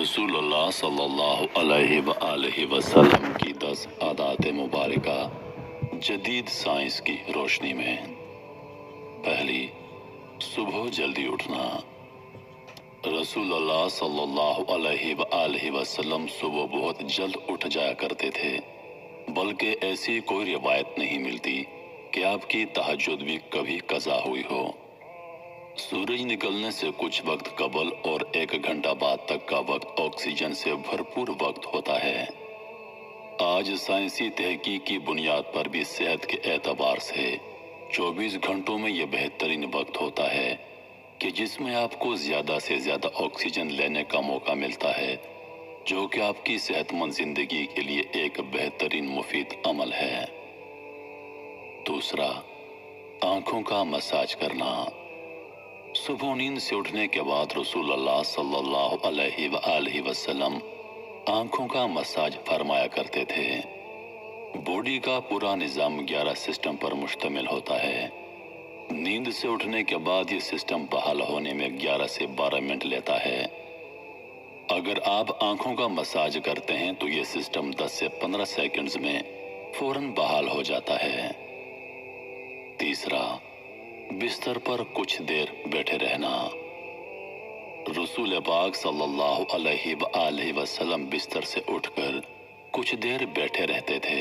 रसूलुल्लाह सल्लल्लाहु अलैहि वसल्लम की 10 आदात मुबारका जदीद साइंस की रोशनी में। पहली, सुबह जल्दी उठना। रसूलुल्लाह सल्लल्लाहु अलैहि वसल्लम सुबह बहुत जल्द उठ जाया करते थे, बल्कि ऐसी कोई रिवायत नहीं मिलती कि आपकी तहज्जुद भी कभी कज़ा हुई हो। सूरज निकलने से कुछ वक्त कबल और 1 घंटा बाद तक का वक्त ऑक्सीजन से भरपूर वक्त होता है। आज साइंसी तहकीक की बुनियाद पर भी सेहत के एतबार से 24 घंटों में यह बेहतरीन वक्त होता है कि जिसमें आपको ज्यादा से ज्यादा ऑक्सीजन लेने का मौका मिलता है, जो कि आपकी सेहतमंद जिंदगी के लिए एक बेहतरीन मुफीद अमल है। दूसरा, आंखों का मसाज करना। सुबह नींद से उठने के बाद रसूलुल्लाह सल्लल्लाहु अलैहि वसल्लम आंखों का मसाज फरमाया करते थे। बॉडी का पूरा निजाम 11 सिस्टम पर मुश्तमिल होता है। नींद से उठने के बाद ये सिस्टम बहाल होने में 11 से 12 मिनट लेता है। अगर आप आंखों का मसाज करते हैं तो ये सिस्टम 10 से 15 सेकंड्स में फौरन बहाल हो जाता है। तीसरा, बिस्तर पर कुछ देर बैठे रहना। रसूल पाक सल्लल्लाहु अलैहि वसल्लम बिस्तर से उठकर कुछ देर बैठे रहते थे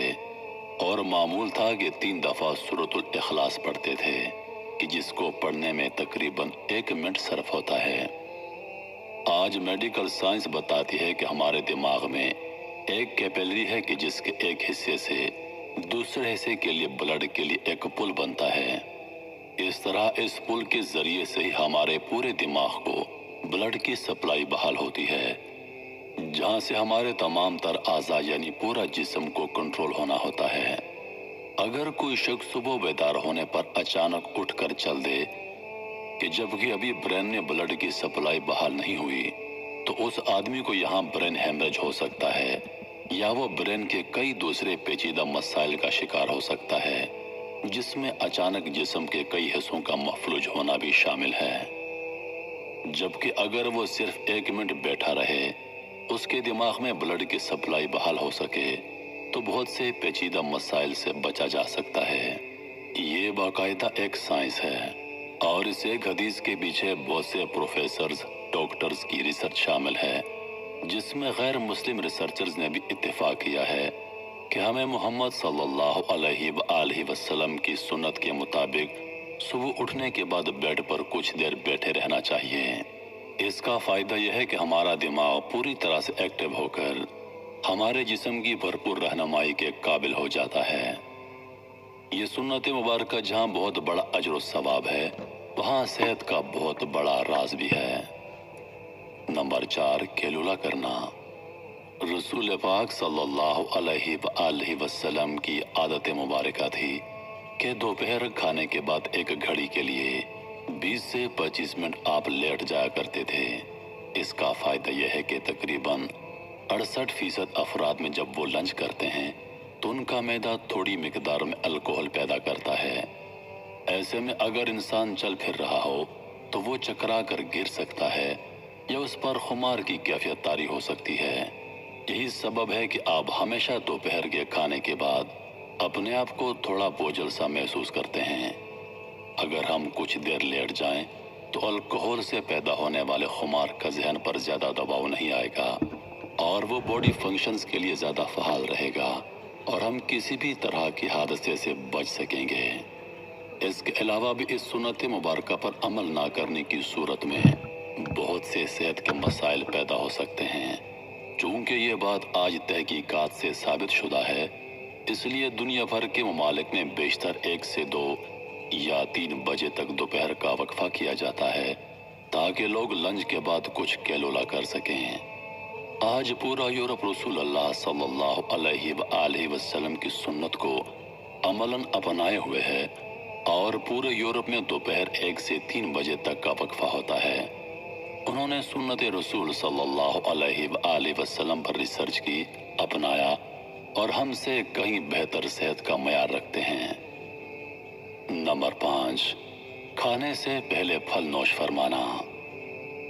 और मामूल था कि 3 दफा सूरतुल इखलास पढ़ते थे कि जिसको पढ़ने में तकरीबन 1 मिनट सर्फ होता है। आज मेडिकल साइंस बताती है कि हमारे दिमाग में एक कैपिलरी है कि जिसके एक हिस्से से दूसरे हिस्से के लिए ब्लड के लिए एक पुल बनता है। इस तरह इस पुल के जरिए से ही हमारे पूरे दिमाग को ब्लड की सप्लाई बहाल होती है, जहां से हमारे तमाम तर आज़ा यानी पूरा जिस्म को कंट्रोल होना होता है। अगर कोई शख्स सुबह बेदार होने पर अचानक उठकर चल दे कि जबकि अभी ब्रेन में ब्लड की सप्लाई बहाल नहीं हुई, तो उस आदमी को यहाँ ब्रेन हेमरेज हो सकता है या वो ब्रेन के कई दूसरे पेचीदा मसाइल का शिकार हो सकता है, जिसमें अचानक जिस्म के कई हिस्सों का महफूज होना भी शामिल है। जबकि अगर वो सिर्फ 1 मिनट बैठा रहे, उसके दिमाग में ब्लड की सप्लाई बहाल हो सके, तो बहुत से पेचीदा मसाइल से बचा जा सकता है। ये बाकायदा एक साइंस है और इस एक हदीस के पीछे बहुत से प्रोफेसर्स, डॉक्टर्स की रिसर्च शामिल है, जिसमें गैर मुस्लिम रिसर्चर्स ने भी इत्तेफाक किया है कि हमें मोहम्मद सल्लल्लाहु अलैहि वसल्लम की सुन्नत के मुताबिक सुबह उठने के बाद बेड पर कुछ देर बैठे रहना चाहिए। इसका फायदा यह है कि हमारा दिमाग पूरी तरह से एक्टिव होकर हमारे जिस्म की भरपूर रहनुमाई के काबिल हो जाता है। ये सुन्नत मुबारक जहाँ बहुत बड़ा अजर और सवाब है, वहाँ सेहत का बहुत बड़ा राज भी है। नंबर 4, कैलुला करना। रसूल पाक सल्लल्लाहु अलैहि वसल्लम की आदत मुबारक थी कि दोपहर खाने के बाद एक घड़ी के लिए 20 से 25 मिनट आप लेट जाया करते थे। इसका फायदा यह है कि तकरीबन 68% अफराद में जब वो लंच करते हैं तो उनका मैदा थोड़ी मिकदार में अल्कोहल पैदा करता है। ऐसे में अगर इंसान चल फिर रहा हो तो वो चकरा कर गिर सकता है या उस पर खुमार की कैफियत तारी हो सकती है। यही सबब है कि आप हमेशा दोपहर के खाने के बाद अपने आप को थोड़ा बोझल सा महसूस करते हैं। अगर हम कुछ देर लेट जाएं तो अल्कोहल से पैदा होने वाले खुमार का जहन पर ज्यादा दबाव नहीं आएगा और वो बॉडी फंक्शंस के लिए ज्यादा फहाल रहेगा और हम किसी भी तरह की हादसे से बच सकेंगे। इसके अलावा भी इस सुन्नत मुबारक पर अमल ना करने की सूरत में बहुत से सेहत के मसाइल पैदा हो सकते हैं। चूंकि ये बात आज तहकीकात से साबित शुदा है, इसलिए दुनिया भर के ममालिक में बेशतर 1 से 2 या 3 बजे तक दोपहर का वक्फा किया जाता है ताकि लोग लंच के बाद कुछ कैलुला कर सकें। आज पूरा यूरोप रसूलुल्लाह सल्लल्लाहु अलैहि वसल्लम की सुन्नत को अमलन अपनाए हुए है और पूरे यूरोप में दोपहर 1 से 3 बजे तक का वक्फा होता है। उन्होंने सुन्नत रसूल सल्लल्लाहु अलैहि वसल्लम पर रिसर्च की, अपनाया और हमसे कहीं बेहतर सेहत का मयार रखते हैं। नंबर 5, खाने से पहले फल नोश फरमाना।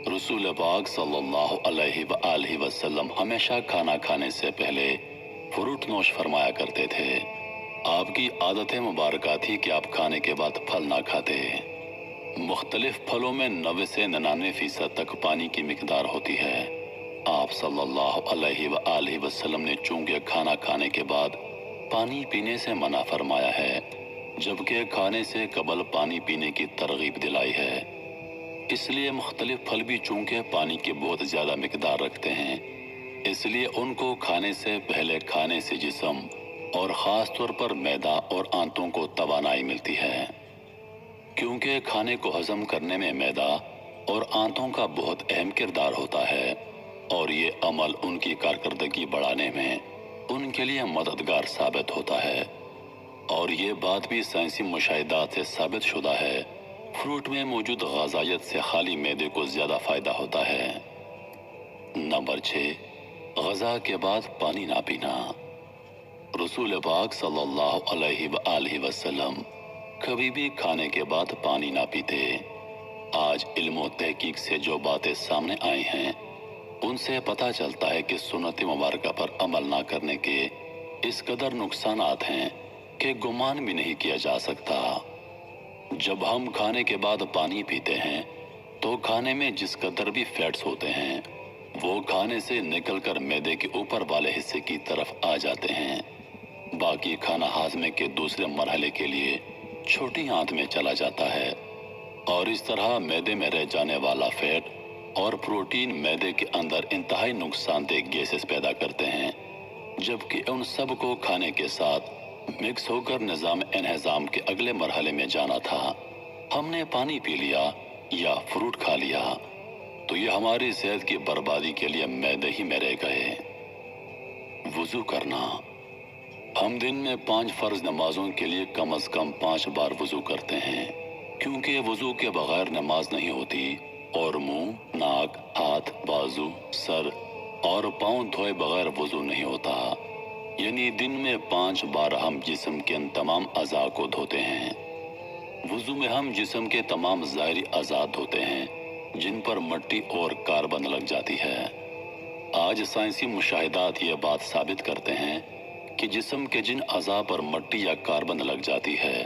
रसूल पाक सल्लल्लाहु अलैहि वसल्लम हमेशा खाना खाने से पहले फ्रूट नोश फरमाया करते थे। आपकी आदत मुबारक थी कि आप खाने के बाद फल ना खाते। मुख्तलिफ फलों में 90 से 99% तक पानी की मिकदार होती है। आप सल्लल्लाहु अलैहि वसल्लम ने चूंकि खाना खाने के बाद पानी पीने से मना फरमाया है, जबकि खाने से कबल पानी पीने की तरगीब दिलाई है, इसलिए मुख्तलिफ फल भी चूंकि पानी की बहुत ज़्यादा मिकदार रखते हैं, इसलिए उनको खाने से पहले खाने से जिस्म और ख़ास तौर पर मैदा और आंतों को तवानाई मिलती है। क्योंकि खाने को हजम करने में मैदा और आंतों का बहुत अहम किरदार होता है और ये अमल उनकी कारकर्दगी बढ़ाने में उनके लिए मददगार साबित होता है। और ये बात भी साइंसी मुशाहिदात से साबित शुदा है, फ्रूट में मौजूद ग़िज़ायत से खाली मैदे को ज़्यादा फ़ायदा होता है। नंबर 6, ग़िज़ा के बाद पानी ना पीना। रसूल पाक सल्लल्लाहु अलैहि वसल्लम कभी भी खाने के बाद पानी ना पीते। आज इल्म और तहकीक से जो बातें सामने आई हैं, उनसे पता चलता है कि सुन्नत मुबारका पर अमल ना करने के इस कदर नुकसानात हैं कि गुमान भी नहीं किया जा सकता। जब हम खाने के बाद पानी पीते हैं तो खाने में जिस कदर भी फैट्स होते हैं वो खाने से निकलकर मैदे के ऊपर वाले हिस्से की तरफ आ जाते हैं। बाकी खाना हाजमे के दूसरे मरहले के लिए छोटी आंत में चला जाता है और इस तरह मैदे में रह जाने वाला फैट और प्रोटीन मैदे के अंदर इंतहाई नुकसानदेह गैसेस पैदा करते हैं, जबकि उन सब को खाने के साथ मिक्स होकर निज़ाम एनहज़ाम के अगले मरहले में जाना था। हमने पानी पी लिया या फ्रूट खा लिया तो ये हमारी सेहत की बर्बादी के लिए मैदे ही में रह गए। वुज़ू करना। हम दिन में 5 फ़र्ज नमाजों के लिए कम अज़ कम 5 बार वुज़ू करते हैं, क्योंकि वुज़ू के बगैर नमाज नहीं होती और मुंह, नाक, हाथ, बाजू, सर और पाँव धोए बगैर वुज़ू नहीं होता। यानी दिन में 5 बार हम जिस्म के तमाम अज़ा को धोते हैं। वुज़ू में हम जिस्म के तमाम ज़ाहिरी अज़ा धोते हैं जिन पर मट्टी और कार्बन लग जाती है। आज साइंसी मुशाहिदात ये बात साबित करते हैं कि जिस्म के जिन अज़ा पर मट्टी या कार्बन लग जाती है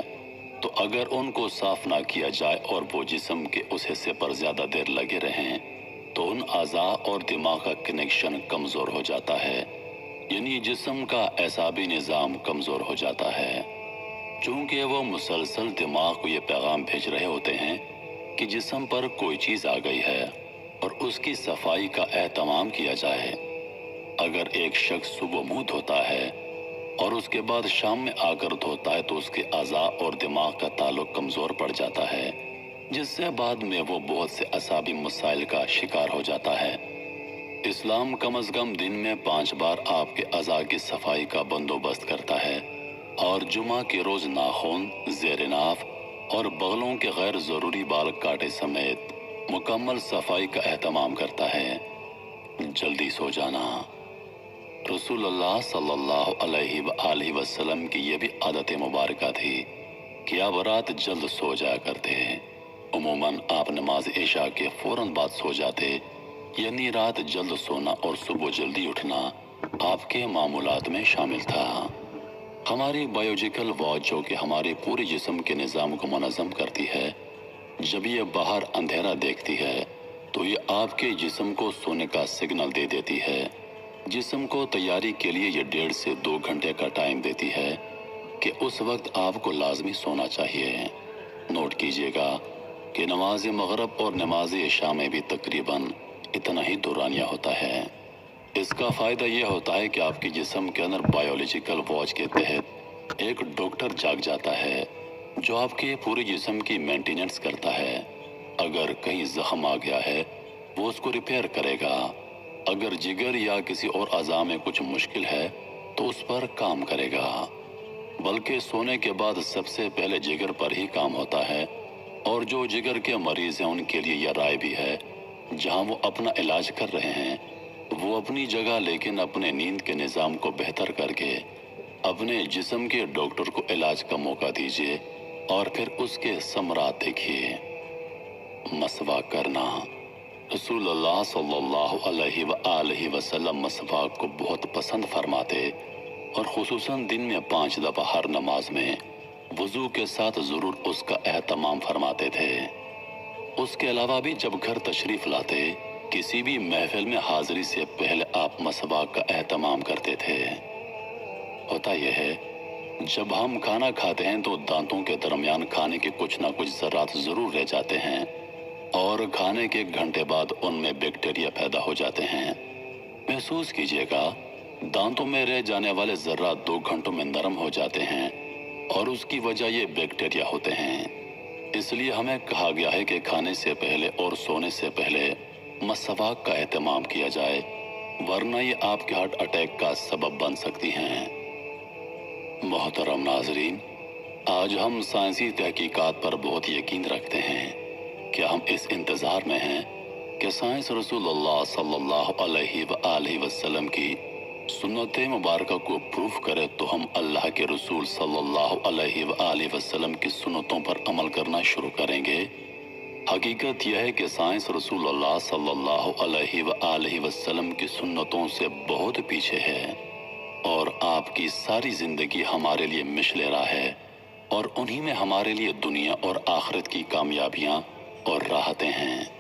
तो अगर उनको साफ ना किया जाए और वो जिस्म के उस हिस्से पर ज़्यादा देर लगे रहें तो उन अज़ा और दिमाग का कनेक्शन कमज़ोर हो जाता है, यानी जिस्म का एसाबी निज़ाम कमज़ोर हो जाता है। चूँकि वो मुसलसल दिमाग को ये पैगाम भेज रहे होते हैं कि जिस्म पर कोई चीज़ आ गई है और उसकी सफाई का एहतमाम किया जाए। अगर एक शख्स सुबह मुँह धोता है और उसके बाद शाम में आकर धोता है तो उसके अज़ा और दिमाग का ताल्लुक कमज़ोर पड़ जाता है, जिससे बाद में वो बहुत से असाबी मसाइल का शिकार हो जाता है। इस्लाम कम अज़ कम दिन में 5 बार आपके अज़ा की सफाई का बंदोबस्त करता है और जुमा के रोज़ नाखून, ज़ेर नाफ और बगलों के गैर ज़रूरी बाल काटे समेत मुकम्मल सफाई का एहतमाम करता है। जल्दी सो जाना। रसूलुल्लाह सल्लल्लाहु अलैहि वसल्लम की ये भी आदत मुबारक थी कि आप रात जल्द सो जाया करते। उमूमन आप नमाज इशा के फौरन बाद सो जाते, यानी रात जल्द सोना और सुबह जल्दी उठना आपके मामूलात में शामिल था। हमारी बायोलॉजिकल वॉच जो कि हमारे पूरे जिस्म के निज़ाम को मुनज़्ज़म करती है, जब ये बाहर अंधेरा देखती है तो ये आपके जिस्म को सोने का सिग्नल दे देती है। जिस्म को तैयारी के लिए ये 1.5 से 2 घंटे का टाइम देती है कि उस वक्त आपको लाजमी सोना चाहिए। नोट कीजिएगा कि नमाज मगरिब और नमाज इशा में भी तकरीबन इतना ही दौरानिया होता है। इसका फ़ायदा यह होता है कि आपके जिस्म के अंदर बायोलॉजिकल वॉच के तहत एक डॉक्टर जाग जाता है जो आपके पूरे जिस्म की मेंटेनेंस करता है। अगर कहीं जख्म आ गया है वो उसको रिपेयर करेगा। अगर जिगर या किसी और अज़ा में कुछ मुश्किल है तो उस पर काम करेगा। बल्कि सोने के बाद सबसे पहले जिगर पर ही काम होता है और जो जिगर के मरीज़ हैं उनके लिए यह राय भी है, जहां वो अपना इलाज कर रहे हैं वो अपनी जगह लेकिन अपने नींद के निज़ाम को बेहतर करके अपने जिस्म के डॉक्टर को इलाज का मौका दीजिए और फिर उसके समरात देखिए। मसवाक करना। रसूल अल्लाह सल्लल्लाहु अलैहि वसल्लम मसवाक को बहुत पसंद फरमाते और खुसूसन दिन में 5 दफ़ा हर नमाज में वजू के साथ ज़रूर उसका एहतमाम फरमाते थे। उसके अलावा भी जब घर तशरीफ लाते किसी भी महफिल में हाजिरी से पहले आप मसवाक का एहतमाम करते थे। होता यह है जब हम खाना खाते हैं तो दांतों के दरमियान खाने के कुछ ना कुछ ज़रात ज़रूर रह जाते हैं और खाने के 1 घंटे बाद उनमें बैक्टीरिया पैदा हो जाते हैं। महसूस कीजिएगा, दांतों में रह जाने वाले ज़रात 2 घंटों में नरम हो जाते हैं और उसकी वजह ये बैक्टीरिया होते हैं। इसलिए हमें कहा गया है कि खाने से पहले और सोने से पहले मसवाक का एहतमाम किया जाए, वरना ये आपके हार्ट अटैक का सबब बन सकती हैं। मोहतरम नाजरीन, आज हम साइंसी तहकीकात पर बहुत यकीन रखते हैं। क्या हम इस इंतज़ार में हैं कि साइंस रसूलुल्लाह सल्लल्लाहु अलैहि वसल्लम की सुन्नत मुबारक को प्रूफ करे तो हम अल्लाह के रसूल सल्लल्लाहु अलैहि वसल्लम की सुन्नतों पर अमल करना शुरू करेंगे। हकीकत यह है कि साइंस रसूलुल्लाह सल्लल्लाहु अलैहि वसल्लम की सुन्नतों से बहुत पीछे है और आपकी सारी जिंदगी हमारे लिए मिशले राह है और उन्हीं में हमारे लिए दुनिया और आखिरत की कामयाबियां और राहतें हैं।